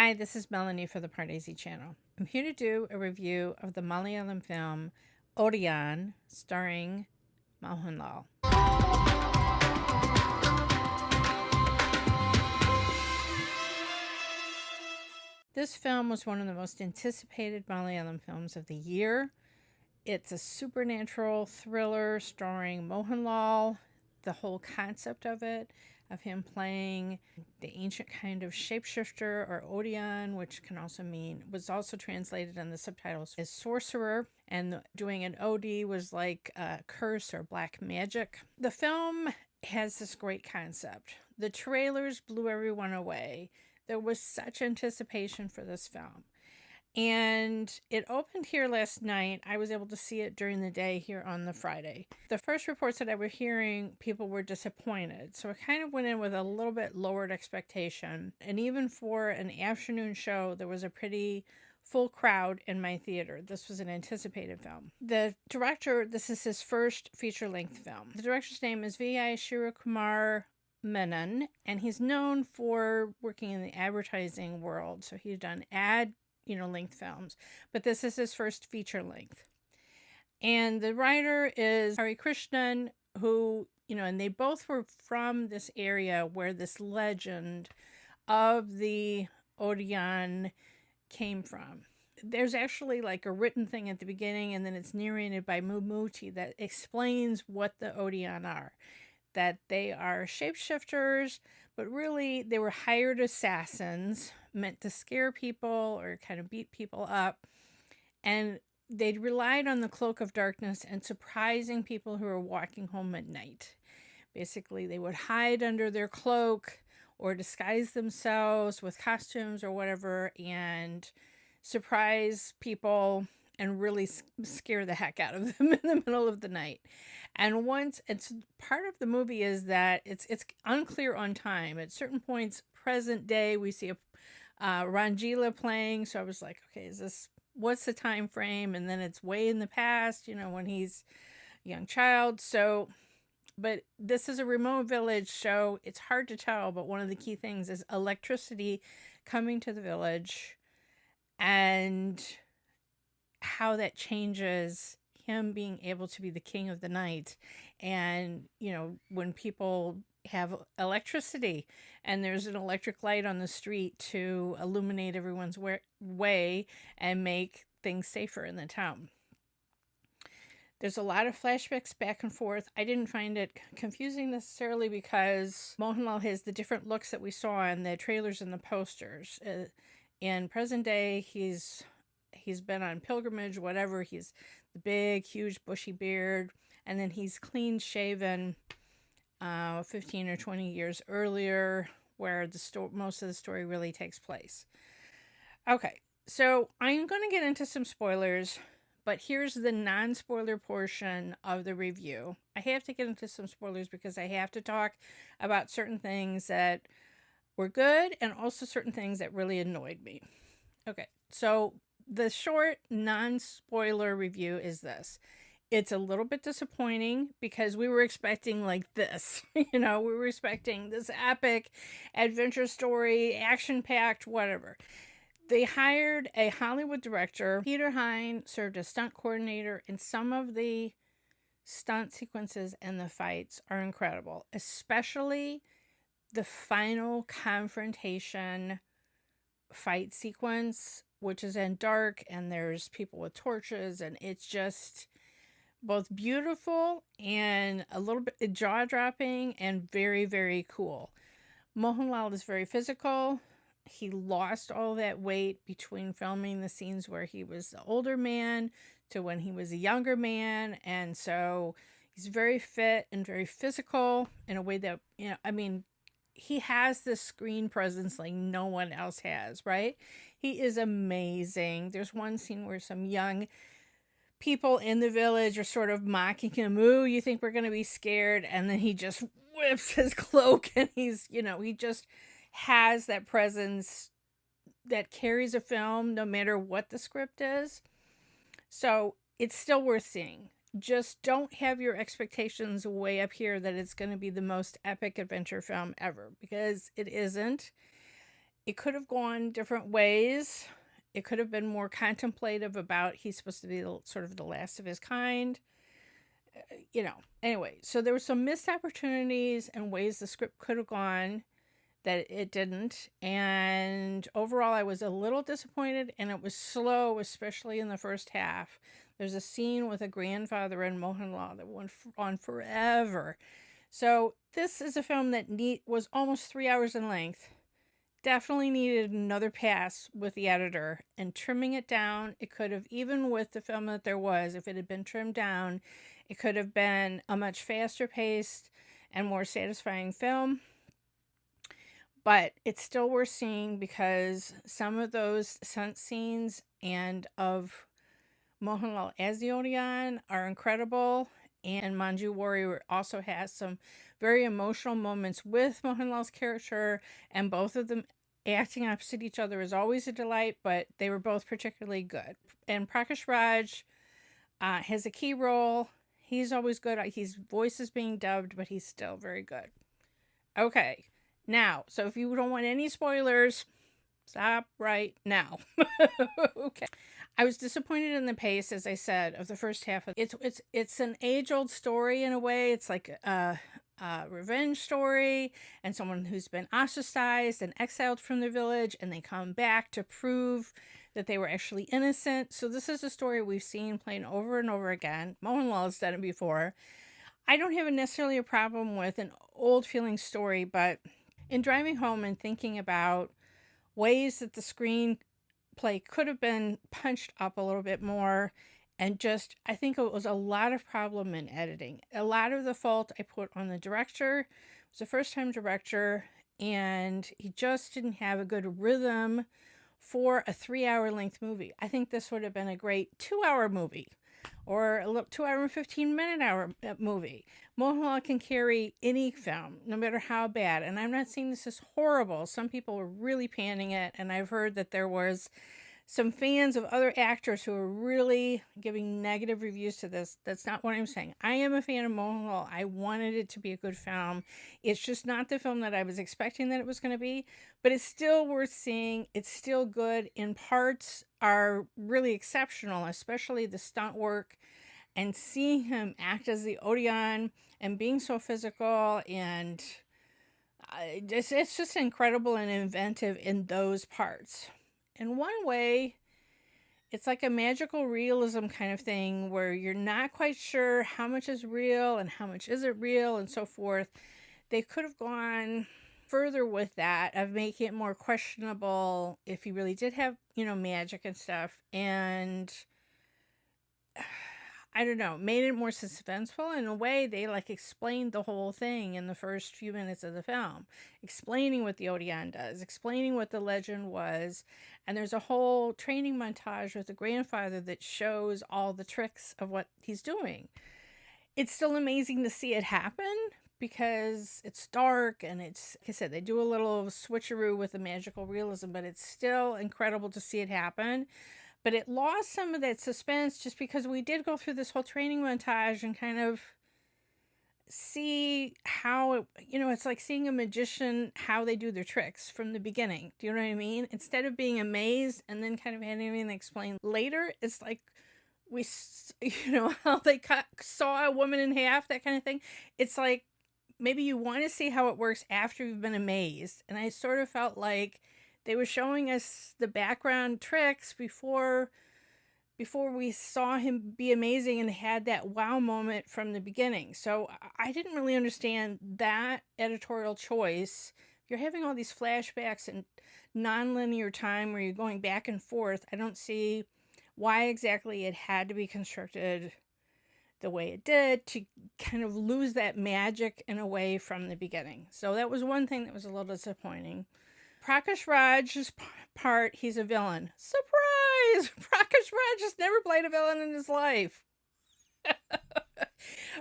Hi, this is Melanie for the Pardesi channel. I'm here to do a review of the Malayalam film Odiyan, starring Mohanlal. This film was one of the most anticipated Malayalam films of the year. It's a supernatural thriller starring Mohanlal. The whole concept of it, of him playing the ancient kind of shapeshifter or Odiyan, which can also mean, was also translated in the subtitles as sorcerer, and doing an OD was like a curse or black magic. The film has this great concept. The trailers blew everyone away. There was such anticipation for this film. And it opened here last night. I was able to see it during the day here on the Friday. The first reports that I were hearing, people were disappointed. So I kind of went in with a little bit lowered expectation. And even for an afternoon show, there was a pretty full crowd in my theater. This was an anticipated film. The director, this is his first feature-length film. The director's name is V.I. Shrikumar Menon, and he's known for working in the advertising world. So he's done length films, but this is his first feature length. And the writer is Harikrishnan, who, and they both were from this area where this legend of the Odiyan came from. There's actually like a written thing at the beginning, and then it's narrated by Mumuti that explains what the Odiyan are. That they are shapeshifters, but really they were hired assassins meant to scare people or kind of beat people up. And they relied on the cloak of darkness and surprising people who were walking home at night. Basically, they would hide under their cloak or disguise themselves with costumes or whatever and surprise people and really scare the heck out of them in the middle of the night. And once, it's part of the movie is that it's unclear on time. At certain points, present day, we see a Ranjila playing. So I was like, okay, what's the time frame? And then it's way in the past, when he's a young child. So, but this is a remote village, so it's hard to tell. But one of the key things is electricity coming to the village and how that changes him being able to be the king of the night. And when people have electricity and there's an electric light on the street to illuminate everyone's way and make things safer in the town. There's a lot of flashbacks back and forth. I didn't find it confusing necessarily because Mohanlal has the different looks that we saw in the trailers and the posters. In present day, he's been on pilgrimage, whatever. He's the big, huge, bushy beard. And then he's clean shaven 15 or 20 years earlier, where most of the story really takes place. Okay, so I'm going to get into some spoilers, but here's the non-spoiler portion of the review. I have to get into some spoilers because I have to talk about certain things that were good and also certain things that really annoyed me. Okay, so the short non-spoiler review is this. It's a little bit disappointing because we were expecting like this. We were expecting this epic adventure story, action-packed, whatever. They hired a Hollywood director. Peter Hine served as stunt coordinator, and some of the stunt sequences and the fights are incredible, especially the final confrontation fight sequence, which is in dark and there's people with torches, and it's just both beautiful and a little bit jaw-dropping and very, very cool. Mohanlal is very physical. He lost all that weight between filming the scenes where he was the older man to when he was a younger man, and so he's very fit and very physical in a way that, he has this screen presence like no one else has, right? He is amazing. There's one scene where some young people in the village are sort of mocking him. Ooh, you think we're going to be scared? And then he just whips his cloak and he just has that presence that carries a film no matter what the script is. So it's still worth seeing. Just don't have your expectations way up here that it's going to be the most epic adventure film ever, because it isn't. It could have gone different ways. It could have been more contemplative about he's supposed to be sort of the last of his kind. Anyway, so there were some missed opportunities and ways the script could have gone that it didn't. And overall, I was a little disappointed, and it was slow, especially in the first half. There's a scene with a grandfather and Mohanlal that went on forever. So this is a film that was almost 3 hours in length. Definitely needed another pass with the editor and trimming it down. It could have, even with the film that there was, if it had been trimmed down, it could have been a much faster paced and more satisfying film. But it's still worth seeing because some of those stunt scenes and of Mohanlal as the Odiyan are incredible. And Manju Warrior also has some very emotional moments with Mohanlal's character, and both of them acting opposite each other is always a delight, but they were both particularly good. And Prakash Raj has a key role. He's always good. His voice is being dubbed, but he's still very good. Okay, now, so if you don't want any spoilers, stop right now. Okay. I was disappointed in the pace, as I said, of the first half. It's an age-old story in a way. It's like a revenge story, and someone who's been ostracized and exiled from their village, and they come back to prove that they were actually innocent. So this is a story we've seen playing over and over again. Mohanlal has done it before. I don't have necessarily a problem with an old feeling story, but in driving home and thinking about ways that the screenplay could have been punched up a little bit more, and just, I think it was a lot of problem in editing. A lot of the fault I put on the director. It was a first-time director, and he just didn't have a good rhythm for a 3-hour length movie. I think this would have been a great 2-hour movie, or a 2-hour and 15-minute movie. Mohanlal can carry any film, no matter how bad. And I'm not saying this is horrible. Some people were really panning it, and I've heard that there was some fans of other actors who are really giving negative reviews to this. That's not what I'm saying. I am a fan of Mohanlal. I wanted it to be a good film. It's just not the film that I was expecting that it was going to be, but it's still worth seeing. It's still good. In parts are really exceptional, especially the stunt work, and seeing him act as the Odiyan and being so physical, and it's just incredible and inventive in those parts. In one way, it's like a magical realism kind of thing where you're not quite sure how much is real and how much isn't real and so forth. They could have gone further with that, of making it more questionable if he really did have, magic and stuff. And I don't know, made it more suspenseful. In a way, they explained the whole thing in the first few minutes of the film, explaining what the Odiyan does, explaining what the legend was. And there's a whole training montage with the grandfather that shows all the tricks of what he's doing. It's still amazing to see it happen because it's dark, and it's, like I said, they do a little switcheroo with the magical realism, but it's still incredible to see it happen. But it lost some of that suspense just because we did go through this whole training montage and kind of see how it's like seeing a magician, how they do their tricks from the beginning. Do you know what I mean? Instead of being amazed and then kind of having everything explained later, it's like how they saw a woman in half, that kind of thing. It's like maybe you want to see how it works after you've been amazed. And I sort of felt like they were showing us the background tricks before we saw him be amazing and had that wow moment from the beginning. So I didn't really understand that editorial choice. If you're having all these flashbacks and non-linear time where you're going back and forth, I don't see why exactly it had to be constructed the way it did to kind of lose that magic in a way from the beginning. So that was one thing that was a little disappointing. Prakash Raj's part, he's a villain. Surprise! Prakash Raj has never played a villain in his life.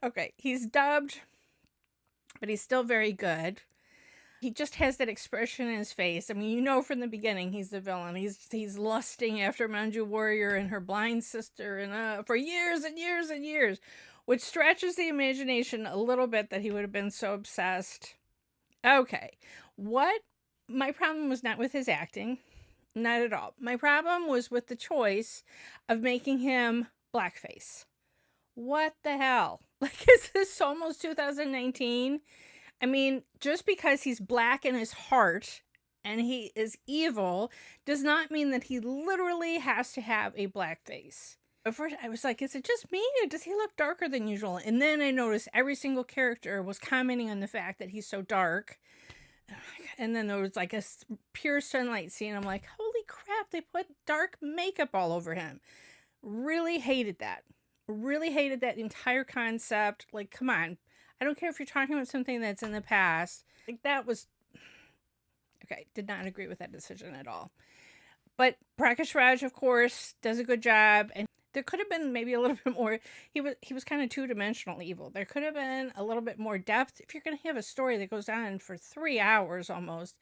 Okay, he's dubbed, but he's still very good. He just has that expression in his face. I mean, from the beginning he's the villain. He's lusting after Manju Warrior and her blind sister, and for years and years and years, which stretches the imagination a little bit that he would have been so obsessed. Okay, what My problem was not with his acting, not at all. My problem was with the choice of making him blackface. What the hell? Like, is this almost 2019? I mean, just because he's black in his heart and he is evil does not mean that he literally has to have a black face. At first, I was like, is it just me or does he look darker than usual? And then I noticed every single character was commenting on the fact that he's so dark. And then there was like a pure sunlight scene. I'm like, holy crap, they put dark makeup all over him. Really hated that. Really hated that entire concept. Like, come on. I don't care if you're talking about something that's in the past. Like, that was... Okay, did not agree with that decision at all. But Prakash Raj, of course, does a good job. And there could have been maybe a little bit more... He was kind of two-dimensional evil. There could have been a little bit more depth. If you're going to have a story that goes on for 3 hours almost,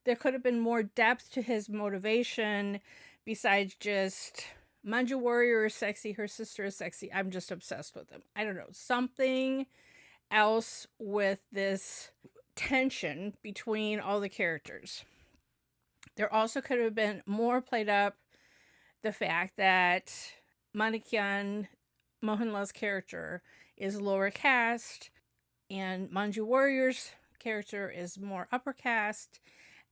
there could have been more depth to his motivation besides just... Manju Warrior is sexy, her sister is sexy. I'm just obsessed with them. I don't know. Something else with this tension between all the characters. There also could have been more played up the fact that Manikyan, Mohanlal's character, is lower caste and Manju Warrior's character is more upper caste,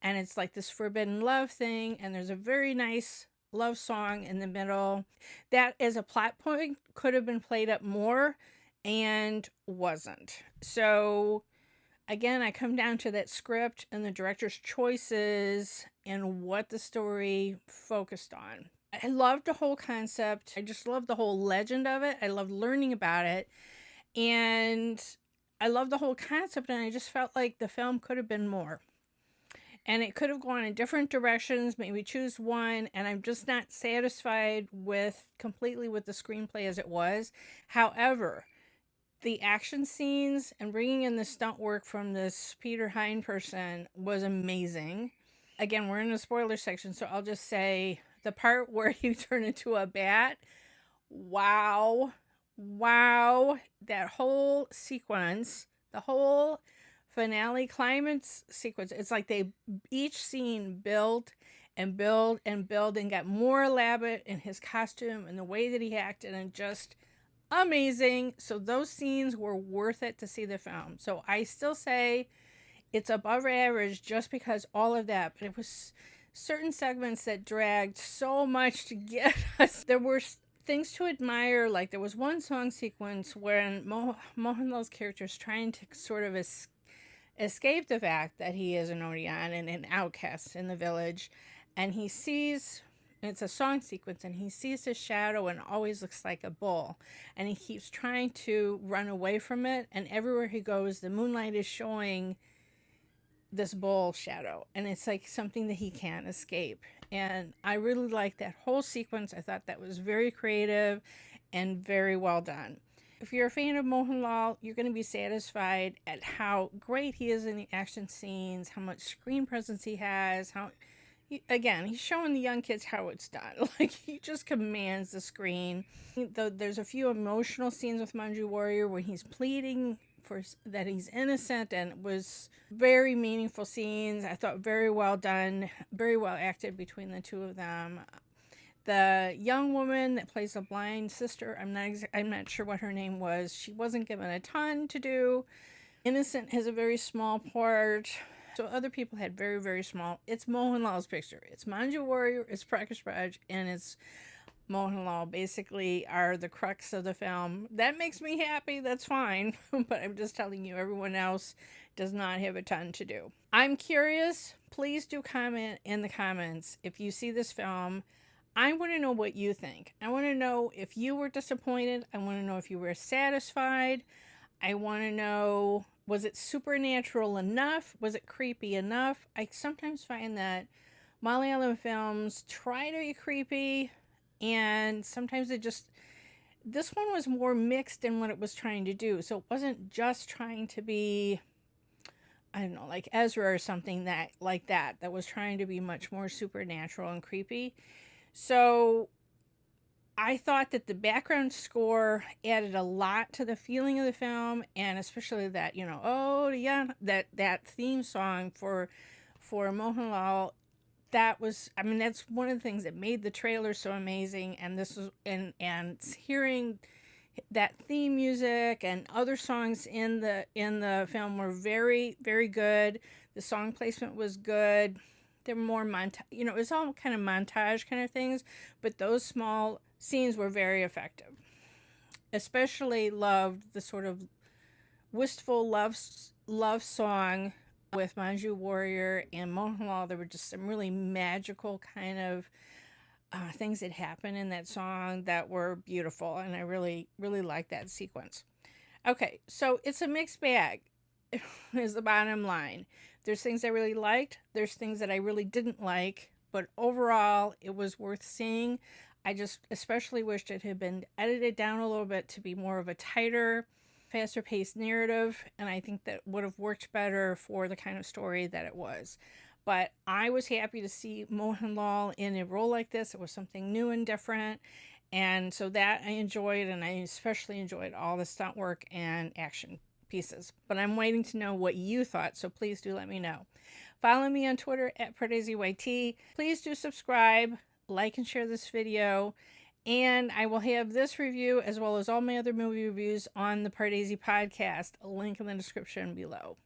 and it's like this forbidden love thing, and there's a very nice love song in the middle. That as a plot point could have been played up more and wasn't. So again, I come down to that script and the director's choices and what the story focused on. I loved the whole concept. I just loved the whole legend of it. I loved learning about it. And I loved the whole concept, and I just felt like the film could have been more. And it could have gone in different directions, maybe choose one, and I'm just not satisfied completely with the screenplay as it was. However, the action scenes and bringing in the stunt work from this Peter Hine person was amazing. Again, we're in the spoiler section, so I'll just say the part where he turned into a bat, wow, that whole sequence, the whole finale climax sequence, it's like they each scene build and build and build and got more elaborate in his costume and the way that he acted, and just amazing. So those scenes were worth it to see the film. So I still say it's above average just because all of that, but it was certain segments that dragged so much to get us. There were things to admire, like there was one song sequence when Mohanlal's character is trying to sort of escape the fact that he is an Odiyan and an outcast in the village, and he sees, it's a song sequence, and he sees his shadow and always looks like a bull, and he keeps trying to run away from it, and everywhere he goes the moonlight is showing this bull shadow, and it's like something that he can't escape. And I really liked that whole sequence. I thought that was very creative and very well done. If you're a fan of Mohanlal, you're going to be satisfied at how great he is in the action scenes, how much screen presence he has, again, he's showing the young kids how it's done. Like, he just commands the screen. There's a few emotional scenes with Manju Warrior when he's pleading for that he's innocent, and it was very meaningful scenes. I thought very well done, very well acted between the two of them. The young woman that plays the blind sister, I'm not sure what her name was. She wasn't given a ton to do. Innocent has a very small part. So other people had very, very small. It's Mohanlal's picture. It's Manju Warrior, it's Prakash Raj, and it's Mohanlal basically are the crux of the film. That makes me happy. That's fine. But I'm just telling you, everyone else does not have a ton to do. I'm curious. Please do comment in the comments if you see this film. I want to know what you think. I want to know if you were disappointed. I want to know if you were satisfied. I want to know, was it supernatural enough? Was it creepy enough? I sometimes find that Malayalam films try to be creepy, and sometimes this one was more mixed in what it was trying to do. So it wasn't just trying to be, I don't know, like Ezra or something that was trying to be much more supernatural and creepy. So I thought that the background score added a lot to the feeling of the film, and especially that, Odiyan, that theme song for for Mohanlal, that was, I mean, that's one of the things that made the trailer so amazing. And this was, and hearing that theme music and other songs in the film were very, very good. The song placement was good. There were more it was all kind of montage kind of things, but those small scenes were very effective. Especially loved the sort of wistful love song with Manju, Warrior, and Mohanlal. There were just some really magical kind of things that happened in that song that were beautiful, and I really, really liked that sequence. Okay, so it's a mixed bag, is the bottom line. There's things I really liked, there's things that I really didn't like, but overall, it was worth seeing. I just especially wished it had been edited down a little bit to be more of a tighter, faster paced narrative, and I think that would have worked better for the kind of story that it was. But I was happy to see Mohanlal in a role like this. It was something new and different, and so that I enjoyed, and I especially enjoyed all the stunt work and action pieces. But I'm waiting to know what you thought, so please do let me know. Follow me on Twitter at PardeziYT. Please do subscribe, like, and share this video. And I will have this review as well as all my other movie reviews on the Pardesi podcast, a link in the description below.